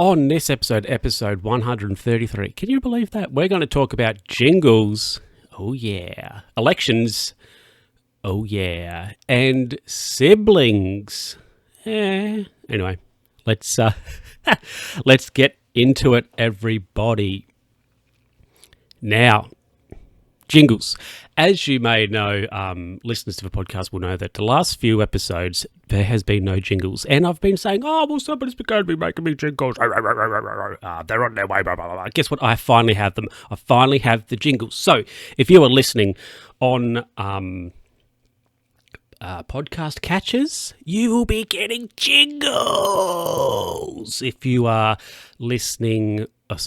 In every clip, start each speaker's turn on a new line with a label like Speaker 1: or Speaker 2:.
Speaker 1: On this episode 133, can you believe that? We're going to talk about jingles, oh yeah, elections, oh yeah, and siblings. Anyway, let's let's get into it, everybody. Now, jingles. As you may know, listeners to the podcast will know that the last few episodes, there has been no jingles. And I've been saying, somebody's going to be making me jingles. They're on their way. Blah, blah, blah. Guess what? I finally have them. I finally have the jingles. So if you are listening on podcast catchers, you will be getting jingles. If you are listening on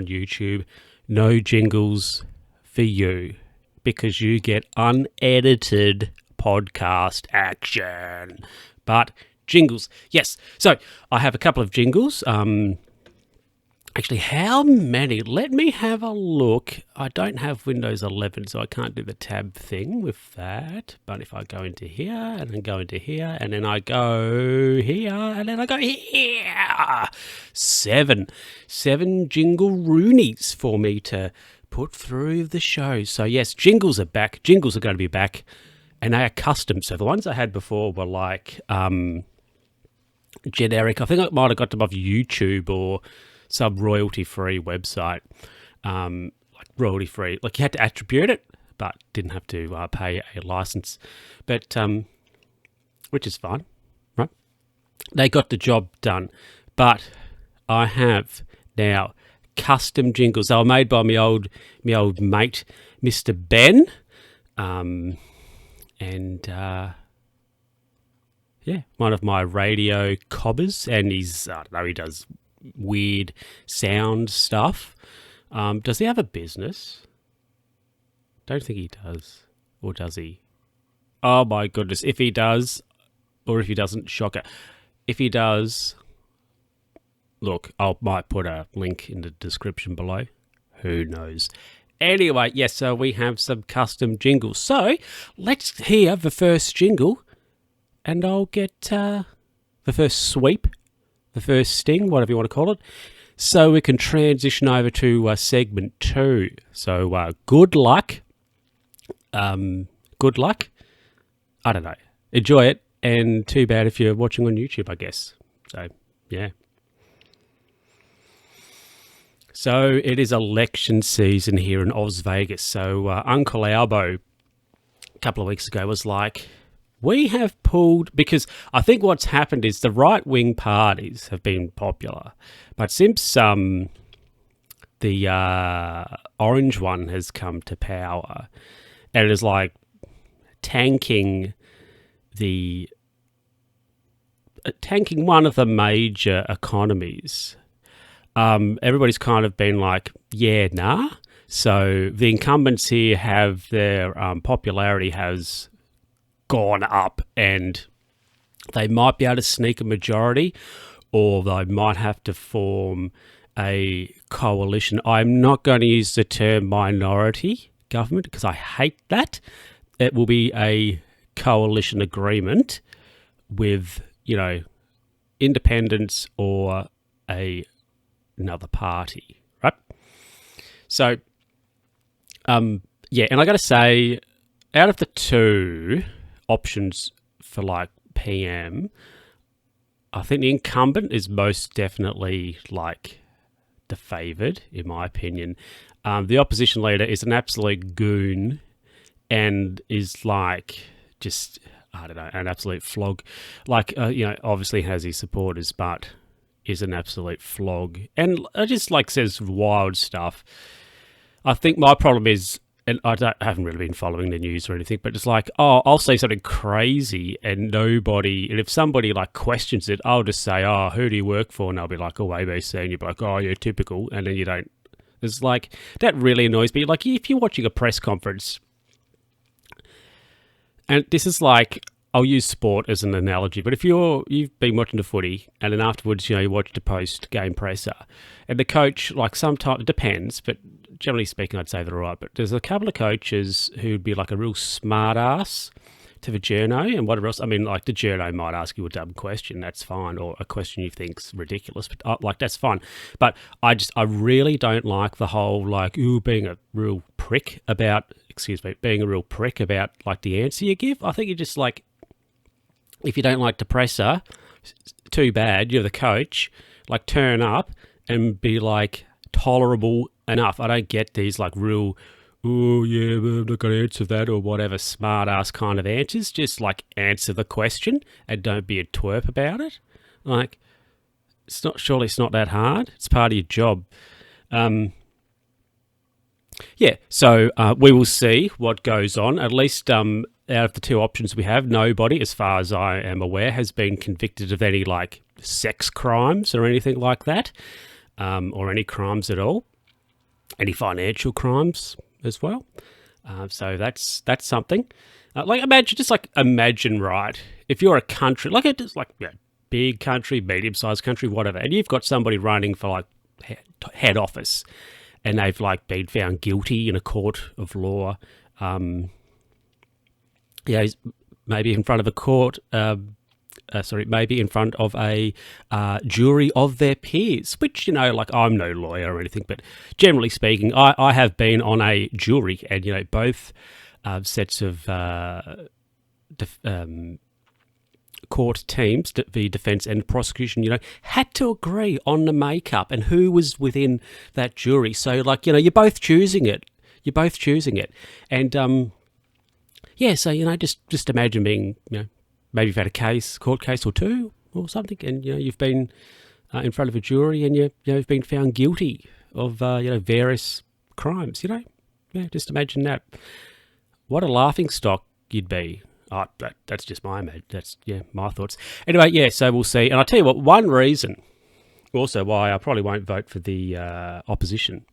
Speaker 1: YouTube, no jingles for you, because you get unedited podcast action. But jingles, yes. So I have a couple of jingles. Actually, how many? Let me have a look. I don't have Windows 11, so I can't do the tab thing with that. But if I go into here, and then go into here, and then I go here, and then I go here. Seven jingle roonies for me to put through the show. So yes, jingles are back. Jingles are going to be back, and they are custom. So the ones I had before were like generic. I think I might have got them off YouTube or some royalty-free website, like royalty-free. Like you had to attribute it, but didn't have to pay a license. But which is fine, right? They got the job done. But I have now custom jingles. They were made by my old mate, Mr. Ben, and one of my radio cobbers, and he's I don't know, he does weird sound stuff. Does he have a business? Don't think he does. Or does he? Oh my goodness. If he does, or if he doesn't, shocker. If he does, look, I might put a link in the description below. Who knows? Anyway, yes, so we have some custom jingles. So let's hear the first jingle, and I'll get the first sweep, the first sting, whatever you want to call it, so we can transition over to segment 2. So good luck. Good luck. I don't know. Enjoy it, and too bad if you're watching on YouTube, I guess. So, yeah. So it is election season here in Ausvegas. So Uncle Albo, a couple of weeks ago, was like, we have pulled, because I think what's happened is the right-wing parties have been popular, but since the orange one has come to power, and it is like tanking one of the major economies, everybody's kind of been like, yeah, nah. So the incumbents here have their popularity has gone up, and they might be able to sneak a majority, or they might have to form a coalition. I'm not going to use the term minority government because I hate that. It will be a coalition agreement with, independents or another party, right? So, and I got to say, out of the two options for like PM, I think the incumbent is most definitely like the favoured, in my opinion. The opposition leader is an absolute goon and is like just, I don't know, an absolute flog. Like, obviously has his supporters, but is an absolute flog. And just like says wild stuff. I think my problem is, and I haven't really been following the news or anything, but it's like, I'll say something crazy and if somebody like questions it, I'll just say, who do you work for? And I'll be like, ABC, and you'll be like, you're typical. And then you don't. It's like, that really annoys me. Like, if you're watching a press conference, and this is like, I'll use sport as an analogy, but if you've been watching the footy and then afterwards, you watch the post-game presser, and the coach, like sometimes, it depends, but generally speaking, I'd say they're all right, but there's a couple of coaches who'd be like a real smart ass to the journo and whatever else. I mean, like the journo might ask you a dumb question, that's fine, or a question you think's ridiculous, but like that's fine. But I really don't like the whole like being a real prick about like the answer you give. I think you just like, if you don't like depressor, too bad. You're the coach. Like turn up and be like tolerable enough. I don't get these like real, oh yeah, I'm not going to answer that or whatever smart ass kind of answers. Just like answer the question and don't be a twerp about it. Like surely it's not that hard. It's part of your job. Yeah, so we will see what goes on. At least out of the two options we have, nobody, as far as I am aware, has been convicted of any like sex crimes or anything like that, or any crimes at all, any financial crimes as well. So that's something. Imagine, right? If you're a country big country, medium-sized country, whatever, and you've got somebody running for like head office, and they've like been found guilty in a court of law. Maybe in front of a court. Maybe in front of a jury of their peers, which, like I'm no lawyer or anything, but generally speaking, I have been on a jury, and, both sets of court teams, the defence and prosecution, had to agree on the makeup and who was within that jury. So, like, you're both choosing it. And, so, just imagine being, maybe you've had a court case or two or something, and you've been in front of a jury, and you've been found guilty of various crimes. Just imagine that. What a laughing stock you'd be. Oh, that's just my thoughts. Anyway, so we'll see. And I'll tell you what, one reason also why I probably won't vote for the opposition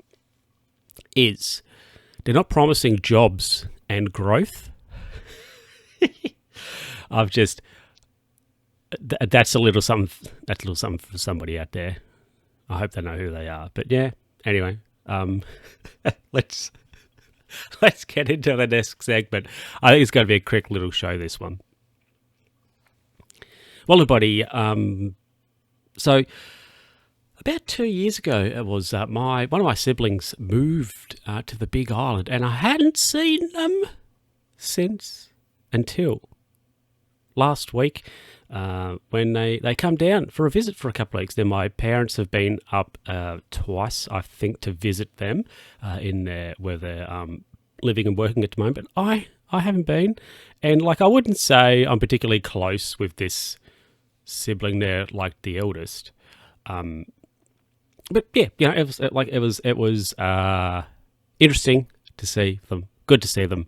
Speaker 1: is they're not promising jobs and growth. That's a little something. That's a little something for somebody out there. I hope they know who they are. But yeah, anyway, let's get into the next segment. I think it's going to be a quick little show, this one. Well, everybody, so about 2 years ago, it was one of my siblings moved to the Big Island, and I hadn't seen them since until last week, when they come down for a visit for a couple of weeks. Then my parents have been up twice, I think, to visit them where they're living and working at the moment. But I haven't been, and like I wouldn't say I'm particularly close with this sibling. They're like the eldest, but yeah, it was interesting to see them, good to see them,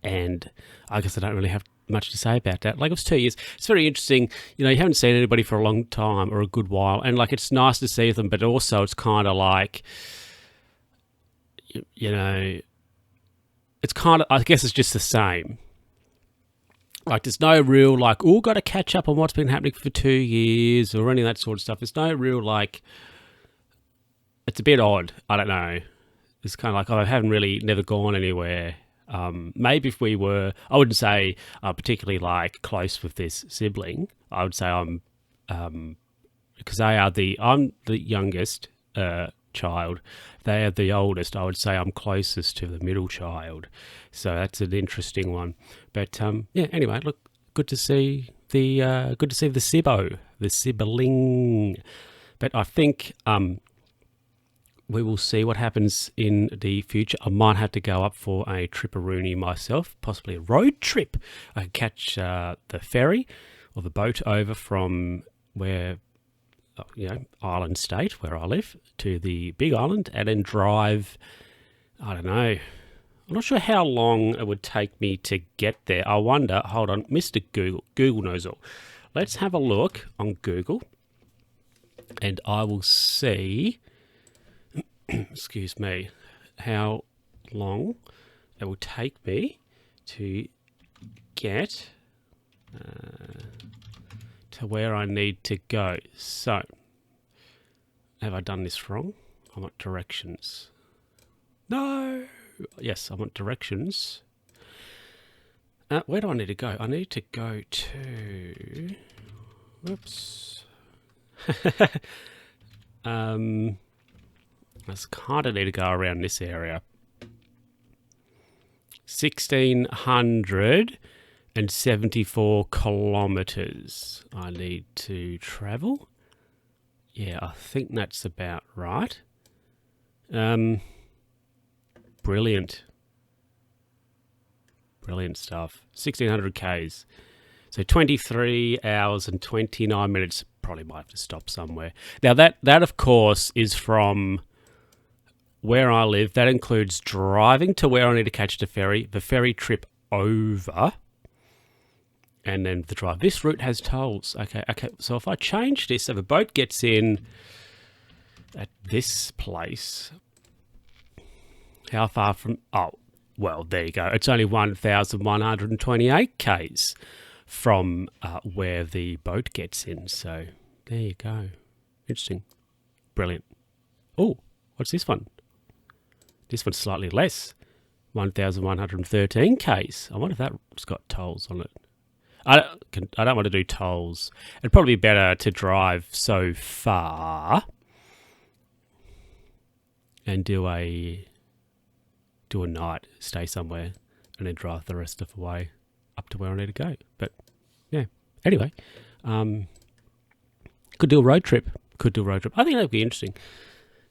Speaker 1: and I guess I don't really have much to say about that. Like, it was 2 years. It's very interesting. You haven't seen anybody for a long time or a good while, and like it's nice to see them, but also it's kind of like, it's kind of, I guess it's just the same. Like, there's no real like, got to catch up on what's been happening for 2 years or any of that sort of stuff. There's no real like, it's a bit odd. I don't know. It's kind of like, I haven't really never gone anywhere. Maybe if we were, I wouldn't say particularly like close with this sibling. I would say I'm because I'm the youngest child. They are the oldest. I would say I'm closest to the middle child. So that's an interesting one. But anyway, look, good to see the sibling. But I think we will see what happens in the future. I might have to go up for a trip-a-rooney myself, possibly a road trip. I could catch the ferry or the boat over from Island State, where I live, to the Big Island, and then drive, I don't know, I'm not sure how long it would take me to get there. I wonder, hold on, Mr. Google. Google knows all. Let's have a look on Google, and I will see... excuse me, how long it will take me to get to where I need to go. So, have I done this wrong? I want directions. No! Yes, I want directions. Where do I need to go? I need to go to... Whoops. I kind of need to go around this area. 1,674 kilometres I need to travel. Yeah, I think that's about right. Brilliant. Brilliant stuff. 1,600 Ks. So 23 hours and 29 minutes. Probably might have to stop somewhere. Now that of course is from where I live. That includes driving to where I need to catch the ferry trip over, and then the drive. This route has tolls. Okay. So if I change this, so the boat gets in at this place, how far from... Oh, well, there you go. It's only 1,128 Ks from where the boat gets in. So there you go. Interesting. Brilliant. Oh, what's this one? This one's slightly less. 1,113 Ks. I wonder if that's got tolls on it. I don't want to do tolls. It'd probably be better to drive so far and do a night, stay somewhere, and then drive the rest of the way up to where I need to go. But yeah, anyway, could do a road trip. I think that'd be interesting.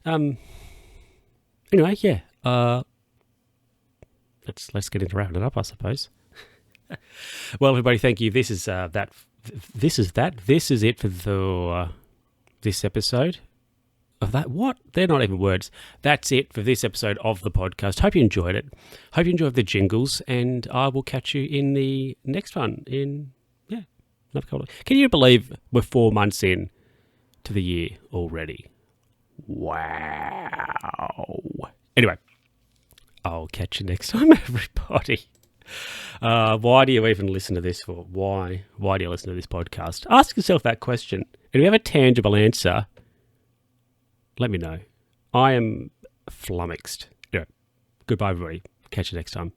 Speaker 1: Anyway, yeah. Let's get into wrapping it up, I suppose. Well, everybody, thank you. This is that. This is it for this episode of that. What? They're not even words. That's it for this episode of the podcast. Hope you enjoyed it. Hope you enjoyed the jingles, and I will catch you in the next one. Another couple of... Can you believe we're 4 months in to the year already? Wow. Anyway, I'll catch you next time, everybody. Why do you even listen to this for? Why do you listen to this podcast? Ask yourself that question. And if you have a tangible answer, let me know. I am flummoxed. Anyway, goodbye, everybody. Catch you next time.